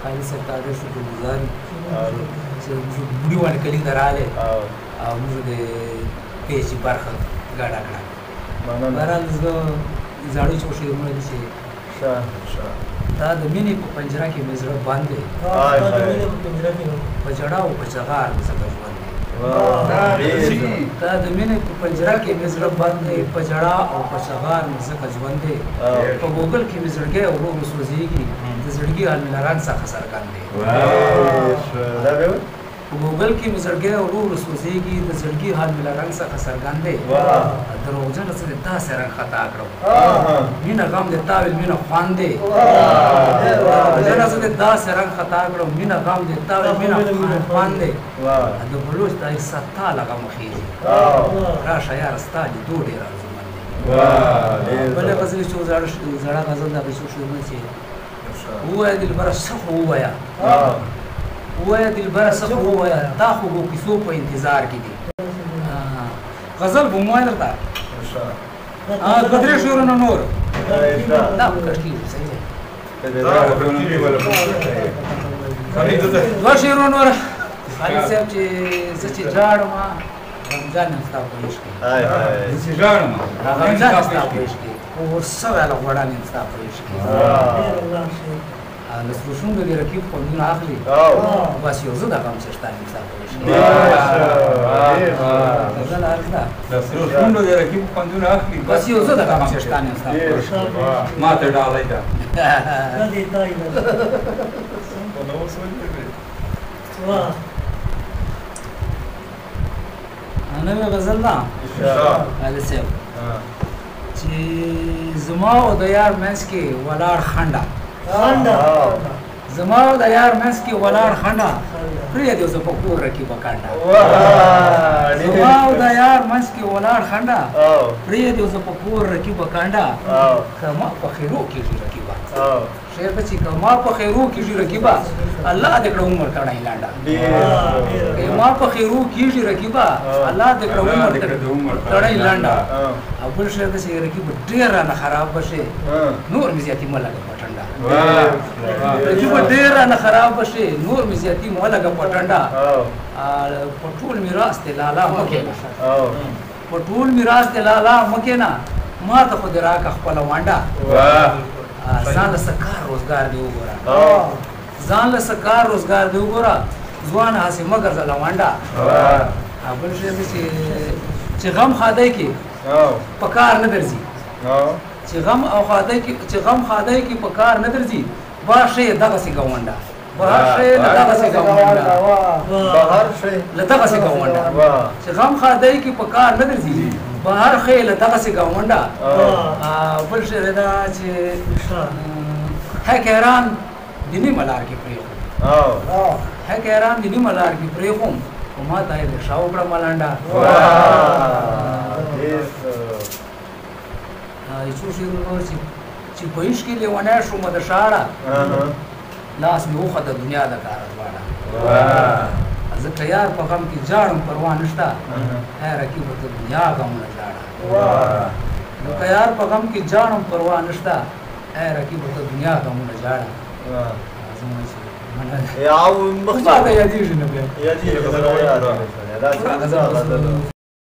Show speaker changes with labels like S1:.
S1: خالي صاحب ته ډېر شکرګزار یو چې بوډي واڼې کلي ته راغلی او موږ د پیچې برخه ګډه کړه. بهرحال زه زاړه څو شعرونه دي چې دا د مینې په پنجره کې مې زړه بند دی، په جړا او په چغار مې ځکه ژوند دی. دا د مینې په پنجره کې مې زړه بند دی، په جړا او په چغار مې ځکه ژوند دی. په ګوګل کې مې زړګی ورو ورو سوځېږي، د زړګي حال مې له رنګ څخه څرګند دی. په ګوګل کې مې زړګی ورو ورو سوځېږي، د زړګي حال مې له رنګ څخه څرګند دی. دروغجنه څه دې داسې رنګ خطا کړم، مینه غم دې تا ویل مینه خوند دی. دروغجنه څه دې داسې رنګ خطا کړم، مینه غم دې تا ویل مینه خوند دی. د بلوچ د عزت تا لږه مخېږي، راشه یاره ستا لیدو ډېر ارزومند دی. بلې غزلې چې زړه غزل دغه څو شعرونه چې ووایه دلبره څه خو ووایه، ووایه دلبره څه خو ووایه، تا خو به کیسو په انتظار کې دي. غزل به مو وایه درته دوه درې شعرونه نور دا خو کښتي وو صحیح دی. دوه شعرونه نور خالد صاحب چې زه چې ژاړم رمضان یم ستا په عشق کې، زه چې ژاړم رمضان یم ستا په عشق کې، ورسوی له غوړان یم ستا په عشق کې. له سرو شونډو دې رقیب خوندونه اخلي، بس یو زه د غم څښتن یم ستا په عشق کې. غزل عرض ده
S2: له سرو شونډو دې رقیب خوندونه اخلي،
S1: بس یو زه د غم څښتن یم ستا په عشق کې.
S2: ما ته ډالۍ ده
S1: نوې غزل ده خالد صاحب چې زما او د یار منځ کې ولاړ خنډه، زما او د یار منځ کې ولاړ خنډه، پرېږدې زه په کور رقیبه کنډه. زما او د یار منځ کې ولاړ خنډه، پرېږدې زه په کور رقیبه کنډه. که ما په خیرو کېږي رقیبه شعر ته چې که ما په خیرو کېږي رقیبه، الله دې کړه عمر تړی لنډه. که ما په خیرو کېږي رقیبه، الله دې کړه عمر تړی لنډه. او بل شعر ته چې رقیبه ډېر رانه خراب به شي، نور مې زیاتي مه لګه په ټنډه. رقیبه ډېر رانه خراب به شي، نور مې زیاتي مه لګه په ټنډه. په ټول میراث دې لالا مه کښېنه، په ټول میراث دې لالا مه کښېنه، ما ته خو دې راکړه خپله ونډه. ځان له څه کار روزګار دې وګوره، ځان له څه کار روزګار دې وګوره، ځوان هسې مه ګرځه لونډه. بل شی دی چې غم ښادۍ کې په کار نه درځي، چې غم ښادۍ کې په کار نه درځي، بهر شی دغسې ګاونډه، بهر شی له دغسې ګاونډه، له دغسې ګاونډه، چې غم ښادۍ کې په کار نه درځي، بهر شی له دغسې ګاونډه. بل شی دا چې حق حیران د نیمه لار کې پرېښود، حق حیران د نیمه لار کې پرېښوم، خو ما ته یې د شا وکړه ملنډه. یو څو شعرونه نور چې په عشق کې لیونی شومه د شاړه، لاس مې وخه د دنیا د کاره دواړه. زه که یار په غم کې ژاړم پروا نشته، ای رقیبه ته دنیا غمونه ژاړه. نو که یار په غم کې ژاړم پروا نشته، ای رقیبه ته دنیا غمونه ژاړه. ما ته یادېږي نه بیا